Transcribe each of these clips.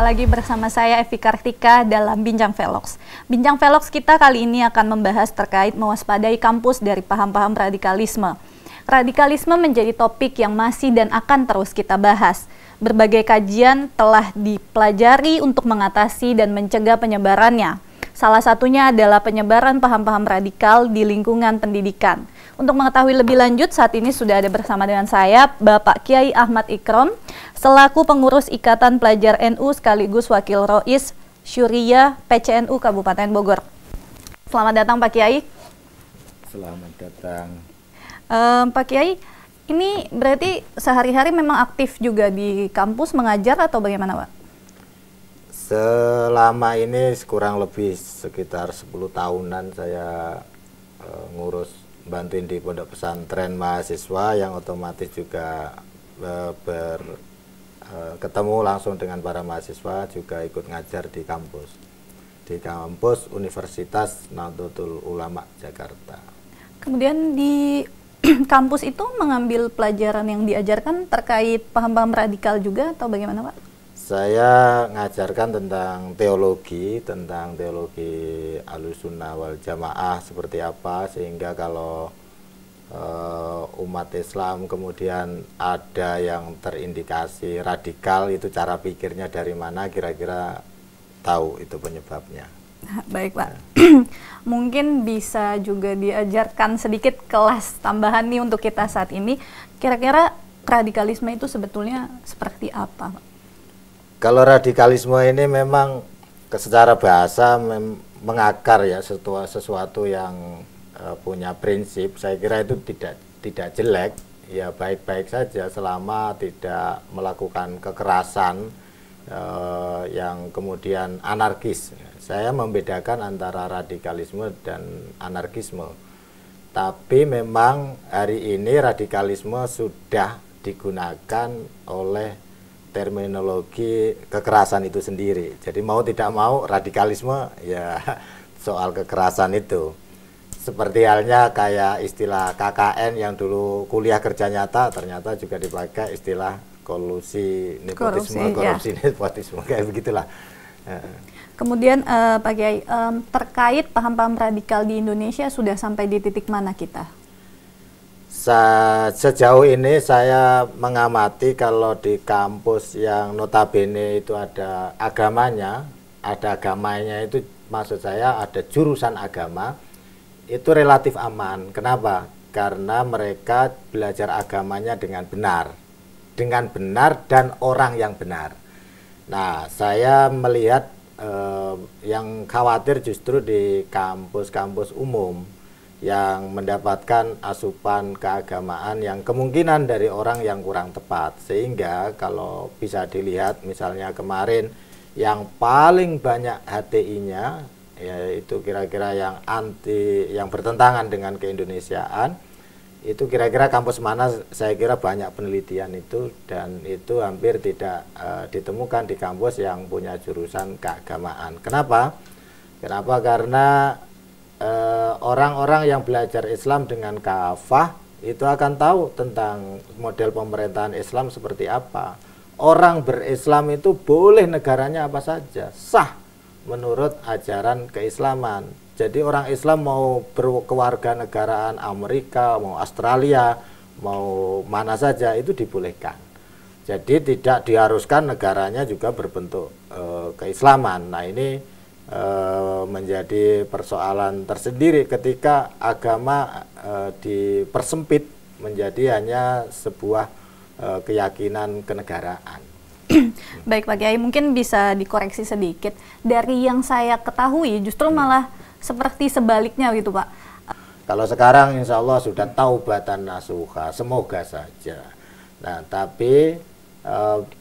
lagi bersama saya Evi Kartika dalam Bincang Velox. Bincang Velox kita kali ini akan membahas terkait mewaspadai kampus dari paham-paham radikalisme. Radikalisme menjadi topik yang masih dan akan terus kita bahas. Berbagai kajian telah dipelajari untuk mengatasi dan mencegah penyebarannya. Salah satunya adalah penyebaran paham-paham radikal di lingkungan pendidikan. Untuk mengetahui lebih lanjut, saat ini sudah ada bersama dengan saya Bapak Kiai Ahmad Ikrom, selaku pengurus Ikatan Pelajar NU sekaligus Wakil Rois Syuriah PCNU Kabupaten Bogor. Selamat datang Pak Kiai. Selamat datang. Pak Kiai, ini berarti sehari-hari memang aktif juga di kampus mengajar atau bagaimana Pak? Selama ini kurang lebih sekitar 10 tahunan saya bantuin di pondok pesantren mahasiswa yang otomatis juga ketemu langsung dengan para mahasiswa, juga ikut ngajar di kampus Universitas Nahdlatul Ulama Jakarta. Kemudian di kampus itu mengambil pelajaran yang diajarkan terkait paham-paham radikal juga atau bagaimana Pak? Saya ngajarkan tentang teologi Ahlussunnah wal Jamaah seperti apa, sehingga kalau umat Islam kemudian ada yang terindikasi radikal, itu cara pikirnya dari mana, kira-kira tahu itu penyebabnya. Baik Pak, mungkin bisa juga diajarkan sedikit kelas tambahan nih untuk kita saat ini. Kira-kira radikalisme itu sebetulnya seperti apa Pak? Kalau radikalisme ini memang secara bahasa mengakar ya, sesuatu yang punya prinsip. Saya kira itu tidak jelek, ya baik-baik saja selama tidak melakukan kekerasan yang kemudian anarkis. Saya membedakan antara radikalisme dan anarkisme. Tapi memang hari ini radikalisme sudah digunakan oleh terminologi kekerasan itu sendiri. Jadi mau tidak mau radikalisme ya soal kekerasan itu. Seperti halnya kayak istilah KKN yang dulu kuliah kerja nyata, ternyata juga dipakai istilah kolusi nepotisme, korupsi nepotisme, kayak begitulah. Kemudian Pak Kiai, terkait paham-paham radikal di Indonesia sudah sampai di titik mana kita? Sejauh ini saya mengamati kalau di kampus yang notabene itu ada agamanya itu, maksud saya ada jurusan agama, itu relatif aman. Kenapa? Karena mereka belajar agamanya dengan benar dan orang yang benar. Nah, saya melihat yang khawatir justru di kampus-kampus umum yang mendapatkan asupan keagamaan yang kemungkinan dari orang yang kurang tepat. Sehingga kalau bisa dilihat misalnya kemarin yang paling banyak HTI-nya yaitu kira-kira yang bertentangan dengan keindonesiaan, itu kira-kira kampus mana, saya kira banyak penelitian itu, dan itu hampir tidak ditemukan di kampus yang punya jurusan keagamaan. Kenapa? Karena orang-orang yang belajar Islam dengan kafah itu akan tahu tentang model pemerintahan Islam seperti apa. Orang berislam itu boleh negaranya apa saja, sah menurut ajaran keislaman. Jadi orang Islam mau berkewarganegaraan Amerika, mau Australia, mau mana saja itu dibolehkan. Jadi tidak diharuskan negaranya juga berbentuk keislaman. Nah, ini menjadi persoalan tersendiri ketika agama dipersempit menjadi hanya sebuah keyakinan kenegaraan. Baik Pak Kiai, mungkin bisa dikoreksi sedikit. Dari yang saya ketahui justru malah seperti sebaliknya gitu Pak. Kalau sekarang insya Allah sudah taubatan nasuha, semoga saja. Nah, tapi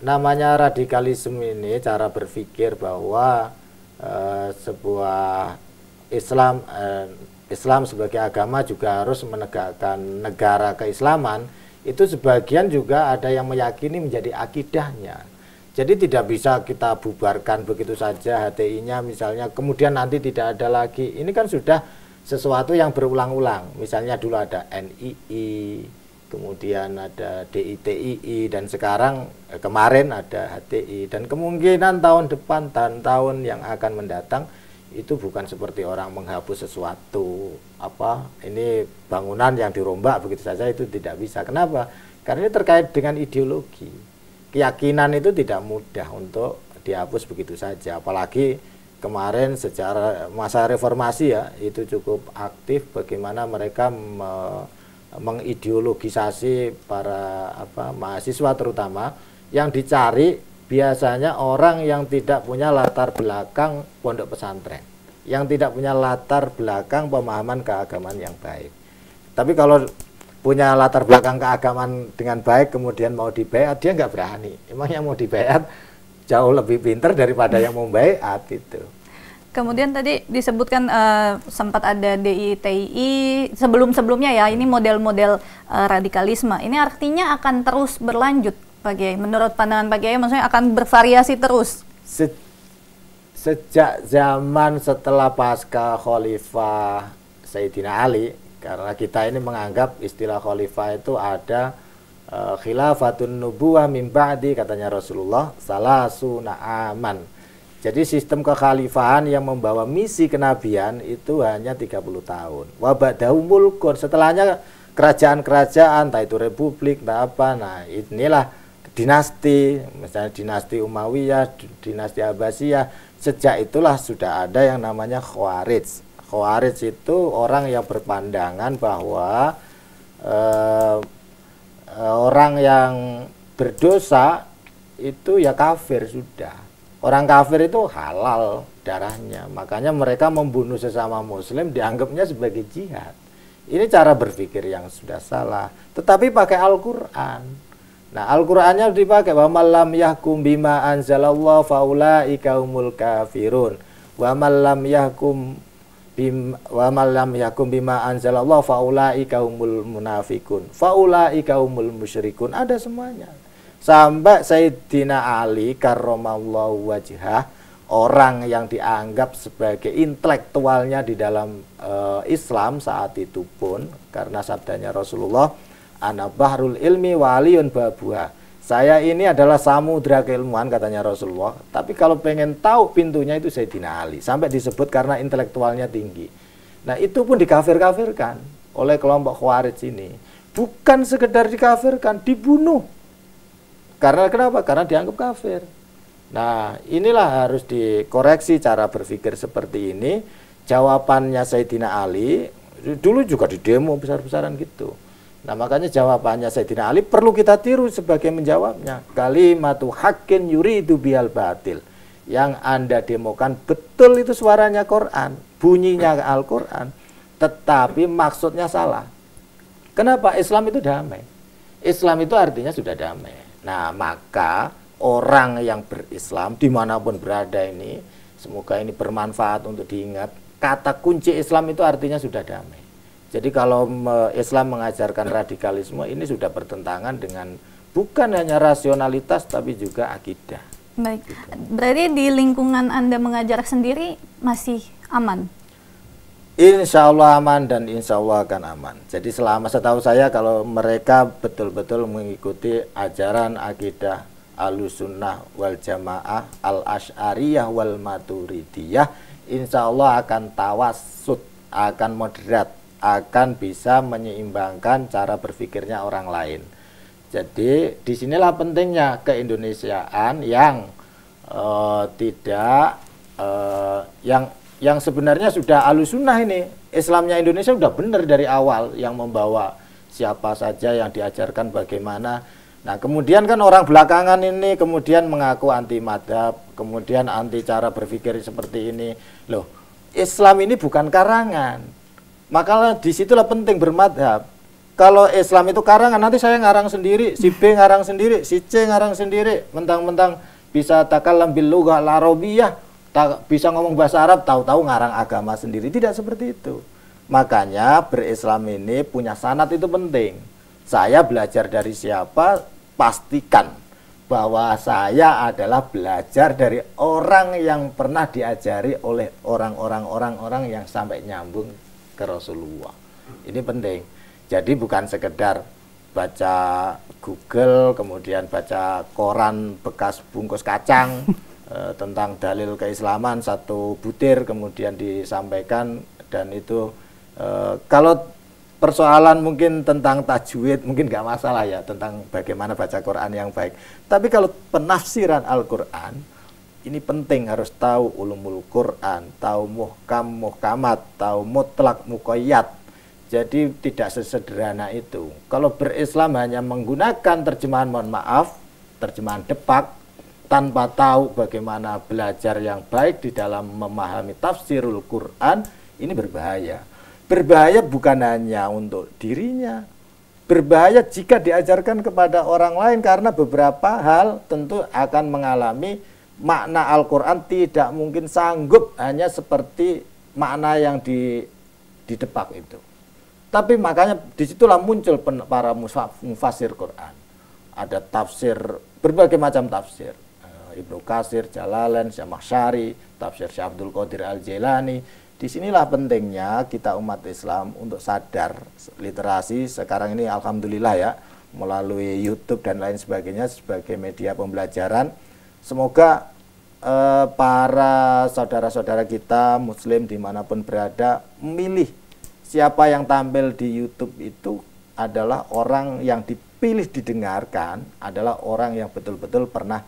namanya radikalisme ini cara berpikir bahwa sebuah Islam sebagai agama juga harus menegakkan negara keislaman, itu sebagian juga ada yang meyakini menjadi akidahnya. Jadi tidak bisa kita bubarkan begitu saja HTI-nya misalnya, kemudian nanti tidak ada lagi. Ini kan sudah sesuatu yang berulang-ulang. Misalnya dulu ada NII, kemudian ada DITII, dan sekarang kemarin ada HTI, dan kemungkinan tahun depan dan tahun yang akan mendatang itu bukan seperti orang menghapus sesuatu, ini bangunan yang dirombak begitu saja, itu tidak bisa. Kenapa? Karena ini terkait dengan ideologi. Keyakinan itu tidak mudah untuk dihapus begitu saja, apalagi kemarin secara masa reformasi ya, itu cukup aktif bagaimana mereka mengideologisasi para mahasiswa, terutama yang dicari biasanya orang yang tidak punya latar belakang pondok pesantren, yang tidak punya latar belakang pemahaman keagamaan yang baik. Tapi kalau punya latar belakang keagamaan dengan baik kemudian mau dibaiat, dia nggak berani. Emang yang mau dibaiat jauh lebih pintar daripada yang mau baiat itu. Kemudian tadi disebutkan sempat ada DITII sebelum-sebelumnya ya, ini model-model radikalisme. Ini artinya akan terus berlanjut, Pak Kiai. Menurut pandangan Pak Kiai, maksudnya akan bervariasi terus? Sejak zaman setelah pasca Khalifah Sayyidina Ali, karena kita ini menganggap istilah Khalifah itu ada khilafatun nubuwah min ba'di, katanya Rasulullah, salasuna aman. Jadi sistem kekhalifahan yang membawa misi kenabian itu hanya 30 tahun. Wa ba'dahu mulkun, setelahnya kerajaan-kerajaan, entah itu republik, entah apa. Nah, inilah dinasti, misalnya dinasti Umayyah, dinasti Abbasiyah. Sejak itulah sudah ada yang namanya Khawarij. Khawarij itu orang yang berpandangan bahwa orang yang berdosa itu ya kafir sudah. Orang kafir itu halal darahnya, makanya mereka membunuh sesama muslim dianggapnya sebagai jihad. Ini cara berpikir yang sudah salah, tetapi pakai Al-Quran. Nah, Al-Qurannya dipakai, wa man lam yahkum bima anzalallah faulaika humul kafirun, wa man lam yahkum bima anzalallah faulaika humul munafikun, faulaika humul musyrikun. Ada semuanya. Sampai Sayyidina Ali karramallahu wajhah, orang yang dianggap sebagai intelektualnya di dalam Islam saat itu pun, karena sabdanya Rasulullah, ana bahrul ilmi wa aliyun babuha. Saya ini adalah samudra keilmuan, katanya Rasulullah, tapi kalau pengen tahu pintunya itu Sayyidina Ali. Sampai disebut karena intelektualnya tinggi. Nah, itu pun dikafir-kafirkan oleh kelompok Khawarij ini. Bukan sekedar dikafirkan, dibunuh. Karena kenapa? Karena dianggap kafir. Nah, inilah harus dikoreksi cara berpikir seperti ini. Jawabannya Sayyidina Ali, dulu juga di demo besar-besaran gitu. Nah, makanya jawabannya Sayyidina Ali perlu kita tiru sebagai menjawabnya. Kalimatu haqqin yuridu bihal batil. Yang Anda demokan betul itu suaranya Quran, bunyinya Al-Quran, tetapi maksudnya salah. Kenapa? Islam itu damai. Islam itu artinya sudah damai. Nah, maka orang yang berislam dimanapun berada ini, semoga ini bermanfaat untuk diingat, kata kunci Islam itu artinya sudah damai. Jadi kalau Islam mengajarkan radikalisme, ini sudah bertentangan dengan bukan hanya rasionalitas tapi juga akidah. Baik, berarti di lingkungan Anda mengajar sendiri masih aman? Insya Allah aman dan insya Allah akan aman. Jadi selama setahu saya kalau mereka betul-betul mengikuti ajaran akidah Ahlussunnah wal Jamaah, Al-Asy'ariyah wal Maturidiyah, insya Allah akan tawassut, akan moderat, akan bisa menyeimbangkan cara berpikirnya orang lain. Jadi disinilah pentingnya keindonesiaan yang yang sebenarnya sudah Ahlussunnah ini. Islamnya Indonesia sudah benar dari awal, yang membawa siapa saja, yang diajarkan bagaimana. Nah, kemudian kan orang belakangan ini kemudian mengaku anti madhab, kemudian anti cara berpikir seperti ini. Loh, Islam ini bukan karangan. Makanya disitulah penting bermadhab. Kalau Islam itu karangan, nanti saya ngarang sendiri, si B ngarang sendiri, si C ngarang sendiri, mentang-mentang bisa takallam bil lughah al-arabiyyah, bisa ngomong bahasa Arab, tahu-tahu ngarang agama sendiri. Tidak seperti itu. Makanya berislam ini punya sanad itu penting. Saya belajar dari siapa, pastikan bahwa saya adalah belajar dari orang yang pernah diajari oleh orang-orang yang sampai nyambung ke Rasulullah. Ini penting. Jadi bukan sekedar baca Google, kemudian baca koran bekas bungkus kacang tentang dalil keislaman satu butir kemudian disampaikan, dan itu kalau persoalan mungkin tentang tajwid mungkin nggak masalah ya, tentang bagaimana baca Quran yang baik. Tapi kalau penafsiran Al-Quran ini penting, harus tahu ulumul Quran, tahu muhkam muhkamat, tahu mutlak muqayyad. Jadi tidak sesederhana itu. Kalau berislam hanya menggunakan terjemahan, mohon maaf, terjemahan depak, tanpa tahu bagaimana belajar yang baik di dalam memahami tafsirul Quran, ini berbahaya. Berbahaya bukan hanya untuk dirinya, berbahaya jika diajarkan kepada orang lain, karena beberapa hal tentu akan mengalami makna Al-Quran tidak mungkin sanggup hanya seperti makna yang didepak itu. Tapi makanya disitulah muncul para mufassir Quran. Ada tafsir, berbagai macam tafsir. Ibnu Katsir, Jalalain, Syamakhsyari, tafsir Syekh Abdul Qadir Al-Jailani. Disinilah pentingnya kita umat Islam untuk sadar literasi. Sekarang ini alhamdulillah ya, melalui YouTube dan lain sebagainya sebagai media pembelajaran. Semoga para saudara-saudara kita Muslim dimanapun berada memilih siapa yang tampil di YouTube itu adalah orang yang dipilih didengarkan, adalah orang yang betul-betul pernah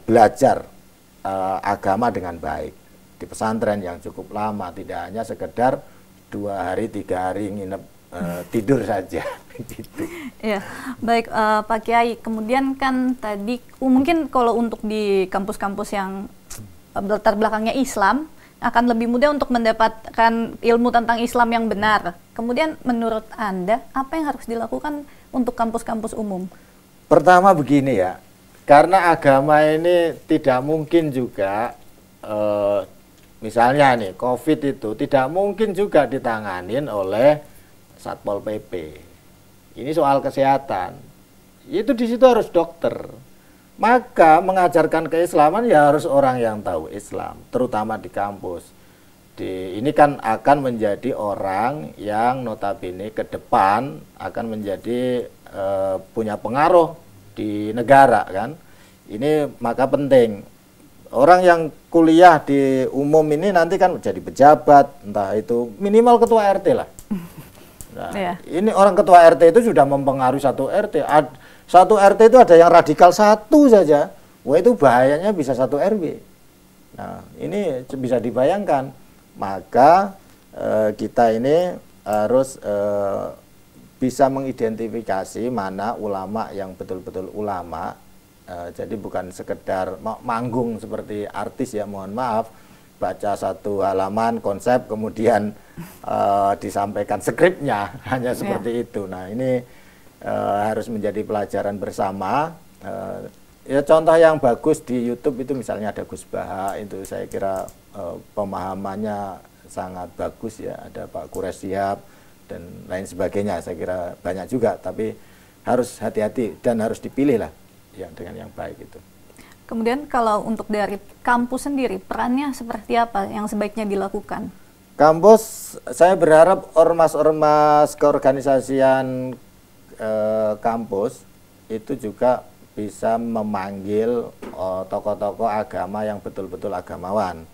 belajar agama dengan baik di pesantren yang cukup lama, tidak hanya sekedar 2 hari 3 hari nginep tidur saja gitu. Ya, baik Pak Kiai. Kemudian kan tadi mungkin kalau untuk di kampus-kampus yang latar belakangnya Islam akan lebih mudah untuk mendapatkan ilmu tentang Islam yang benar. Kemudian menurut Anda apa yang harus dilakukan untuk kampus-kampus umum? Pertama begini ya, karena agama ini tidak mungkin juga misalnya nih COVID itu tidak mungkin juga ditanganin oleh Satpol PP. Ini soal kesehatan. Itu di situ harus dokter. Maka mengajarkan keislaman ya harus orang yang tahu Islam, terutama di kampus. Ini kan akan menjadi orang yang notabene ke depan akan menjadi punya pengaruh di negara kan. Ini maka penting. Orang yang kuliah di umum ini nanti kan jadi pejabat, entah itu minimal ketua RT lah. Nah, ini orang ketua RT itu sudah mempengaruhi satu RT. Satu RT itu ada yang radikal satu saja, wah itu bahayanya bisa satu RW. Nah ini bisa dibayangkan. Maka kita ini harus bisa mengidentifikasi mana ulama yang betul-betul ulama. Jadi bukan sekedar manggung seperti artis ya, mohon maaf, baca satu halaman konsep kemudian disampaikan skripnya hanya seperti itu. Nah ini harus menjadi pelajaran bersama. Ya contoh yang bagus di YouTube itu misalnya ada Gus Baha, itu saya kira pemahamannya sangat bagus ya. Ada Pak Quraisy Shihab dan lain sebagainya, saya kira banyak juga, tapi harus hati-hati dan harus dipilih lah yang dengan yang baik itu. Kemudian kalau untuk dari kampus sendiri, perannya seperti apa yang sebaiknya dilakukan? Kampus, saya berharap ormas-ormas keorganisasian kampus itu juga bisa memanggil tokoh-tokoh agama yang betul-betul agamawan.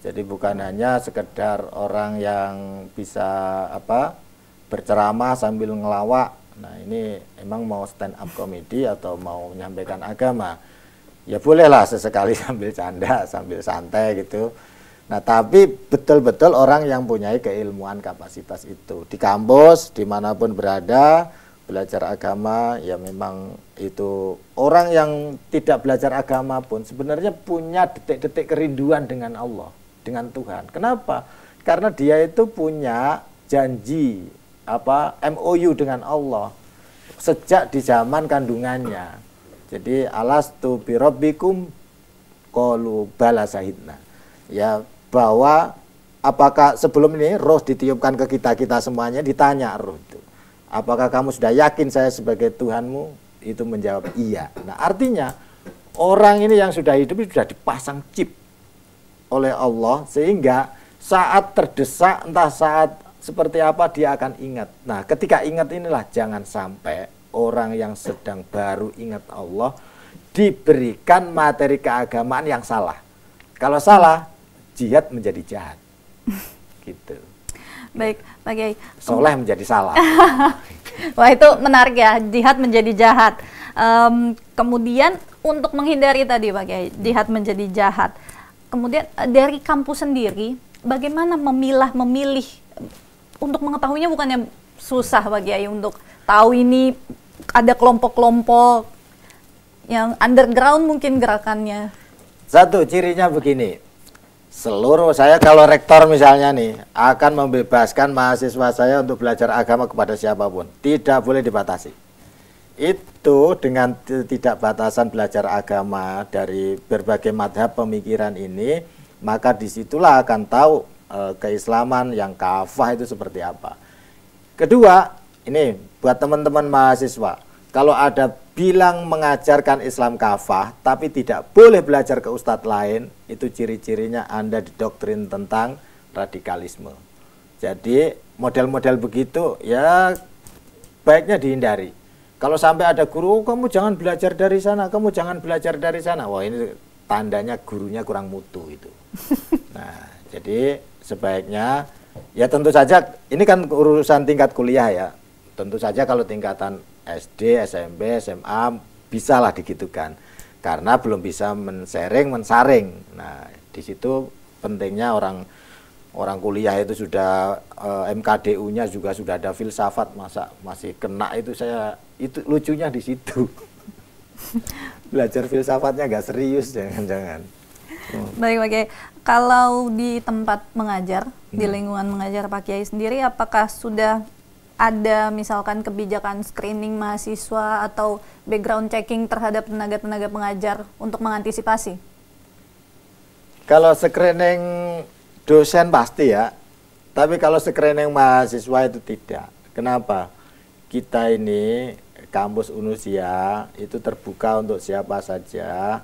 Jadi bukan hanya sekedar orang yang bisa berceramah sambil ngelawak. Nah ini emang mau stand up comedy atau mau menyampaikan agama, ya bolehlah sesekali sambil canda, sambil santai gitu. Nah tapi betul-betul orang yang punya keilmuan kapasitas itu di kampus dimanapun berada belajar agama, ya memang itu orang yang tidak belajar agama pun sebenarnya punya detik-detik kerinduan dengan Allah, dengan Tuhan. Kenapa? Karena dia itu punya janji MOU dengan Allah sejak di zaman kandungannya. Jadi alastu birabbikum qalu bala sahidna. Ya bahwa apakah sebelum ini roh ditiupkan ke kita semuanya, ditanya roh itu, apakah kamu sudah yakin saya sebagai Tuhanmu? Itu menjawab iya. Nah artinya orang ini yang sudah hidup sudah dipasang chip oleh Allah, sehingga saat terdesak, entah saat seperti apa dia akan ingat. Nah, ketika ingat inilah jangan sampai orang yang sedang baru ingat Allah diberikan materi keagamaan yang salah. Kalau salah, jihad menjadi jahat. Gitu. Baik, Pak Kiai. Soleh menjadi salah. Wah, itu menarik ya, jihad menjadi jahat. Kemudian untuk menghindari tadi Pak Kiai, jihad menjadi jahat. Kemudian dari kampus sendiri, bagaimana memilih untuk mengetahuinya bukannya susah Pak Kiai untuk tahu ini ada kelompok-kelompok yang underground mungkin gerakannya. Satu cirinya begini. Seluruh saya kalau rektor misalnya nih akan membebaskan mahasiswa saya untuk belajar agama kepada siapapun, tidak boleh dibatasi. Itu dengan tidak batasan belajar agama dari berbagai madhab pemikiran ini, maka disitulah akan tahu keislaman yang kafah itu seperti apa. Kedua, ini buat teman-teman mahasiswa, kalau ada bilang mengajarkan Islam kafah tapi tidak boleh belajar ke ustadz lain, itu ciri-cirinya Anda didoktrin tentang radikalisme. Jadi model-model begitu ya baiknya dihindari. Kalau sampai ada guru, kamu jangan belajar dari sana, kamu jangan belajar dari sana, wah ini tandanya gurunya kurang mutu itu. Nah, jadi sebaiknya ya tentu saja ini kan urusan tingkat kuliah ya. Tentu saja kalau tingkatan SD, SMP, SMA bisalah digitukan karena belum bisa mensaring. Nah, di situ pentingnya orang kuliah itu sudah MKDU-nya juga sudah ada filsafat, masa masih kena itu itu lucunya di situ. Belajar filsafatnya nggak serius, jangan-jangan. Baik Pak Kiai, kalau di tempat mengajar, di lingkungan mengajar Pak Kiai sendiri, apakah sudah ada misalkan kebijakan screening mahasiswa atau background checking terhadap tenaga-tenaga pengajar untuk mengantisipasi? Kalau screening dosen pasti ya, tapi kalau screening mahasiswa itu tidak. Kenapa? Kita ini kampus Unusia itu terbuka untuk siapa saja.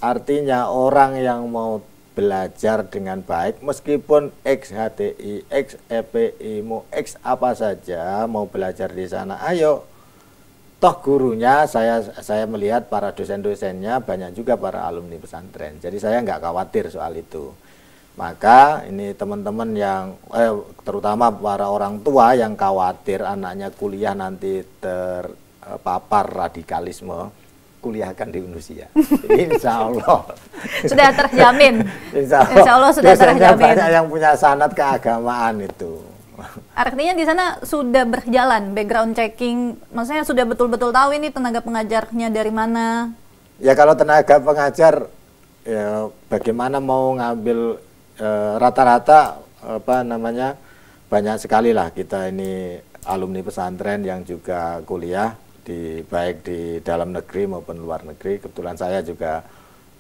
Artinya orang yang mau belajar dengan baik, meskipun ex-HTI, ex-EPI, mau ex apa saja, mau belajar di sana, ayo. Toh gurunya, saya melihat para dosen-dosennya banyak juga para alumni pesantren. Jadi saya nggak khawatir soal itu. Maka ini teman-teman yang, terutama para orang tua yang khawatir anaknya kuliah nanti terpapar radikalisme, kuliahkan di Unusia. Insya Allah sudah terjamin. Insya Allah sudah terjamin. Banyak yang punya sanad keagamaan itu. Artinya di sana sudah berjalan background checking, maksudnya sudah betul-betul tahu ini tenaga pengajarnya dari mana. Ya kalau tenaga pengajar, ya bagaimana mau ngambil rata-rata banyak sekali lah kita ini alumni pesantren yang juga kuliah baik di dalam negeri maupun luar negeri. Kebetulan saya juga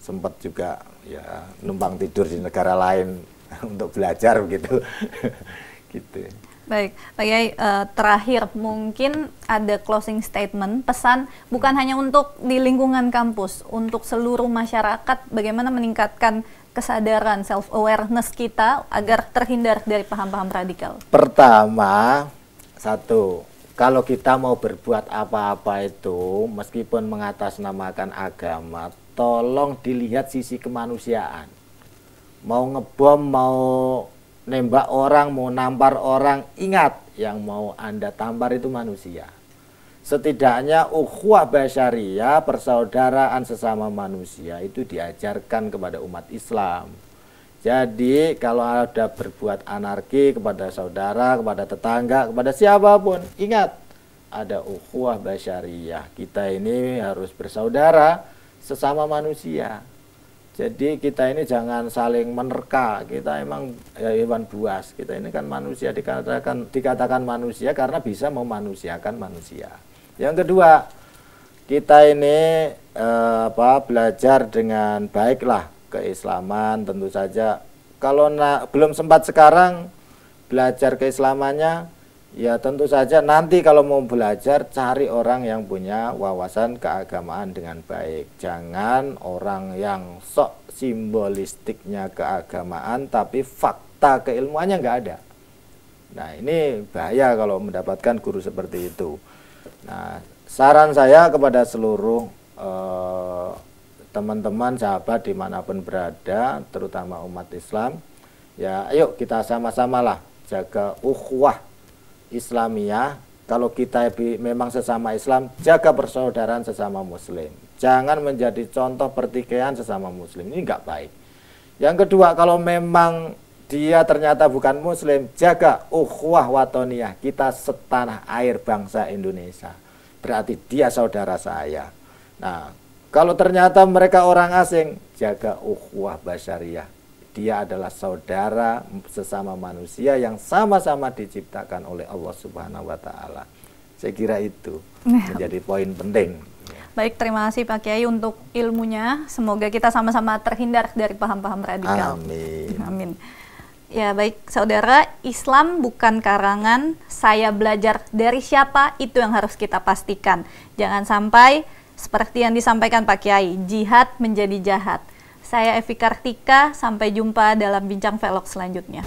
sempat juga ya numpang tidur di negara lain untuk belajar begitu. Gitu. Baik, Pak Kiai, terakhir mungkin ada closing statement, pesan bukan hanya untuk di lingkungan kampus, untuk seluruh masyarakat, bagaimana meningkatkan kesadaran self awareness kita agar terhindar dari paham-paham radikal. Pertama, satu, kalau kita mau berbuat apa-apa itu, meskipun mengatasnamakan agama, tolong dilihat sisi kemanusiaan. Mau ngebom, mau nembak orang, mau nampar orang, ingat yang mau Anda tampar itu manusia. Setidaknya ukhuwah basyariyah, persaudaraan sesama manusia itu diajarkan kepada umat Islam. Jadi kalau ada berbuat anarki kepada saudara, kepada tetangga, kepada siapapun, ingat ada ukhuwah basyariyah. Kita ini harus bersaudara sesama manusia. Jadi kita ini jangan saling menerka. Kita emang ya, hewan buas. Kita ini kan manusia, dikatakan manusia karena bisa memanusiakan manusia. Yang kedua, kita ini belajar dengan baiklah keislaman. Tentu saja kalau belum sempat sekarang belajar keislamannya, ya tentu saja nanti kalau mau belajar cari orang yang punya wawasan keagamaan dengan baik. Jangan orang yang sok simbolistiknya keagamaan tapi fakta keilmuannya nggak ada. Nah, ini bahaya kalau mendapatkan guru seperti itu. Nah, saran saya kepada seluruh teman-teman, sahabat dimanapun berada, terutama umat Islam, ya ayo kita sama-samalah jaga ukhuwah Islamiyah. Kalau kita memang sesama Islam, jaga persaudaraan sesama Muslim. Jangan menjadi contoh pertikaian sesama Muslim, ini nggak baik. Yang kedua, kalau memang dia ternyata bukan Muslim, jaga ukhuwah watoniyah, kita setanah air bangsa Indonesia, berarti dia saudara saya. Nah, kalau ternyata mereka orang asing, jaga ukhuwah basyariyah, dia adalah saudara sesama manusia yang sama-sama diciptakan oleh Allah Subhanahu wa Ta'ala. Saya kira itu menjadi poin penting. Baik, terima kasih Pak Kiai untuk ilmunya. Semoga kita sama-sama terhindar dari paham-paham radikal. Amin. Amin. Ya baik, saudara, Islam bukan karangan, saya belajar dari siapa, itu yang harus kita pastikan. Jangan sampai seperti yang disampaikan Pak Kiai, jihad menjadi jahat. Saya Evi Kartika, sampai jumpa dalam Bincang Velog selanjutnya.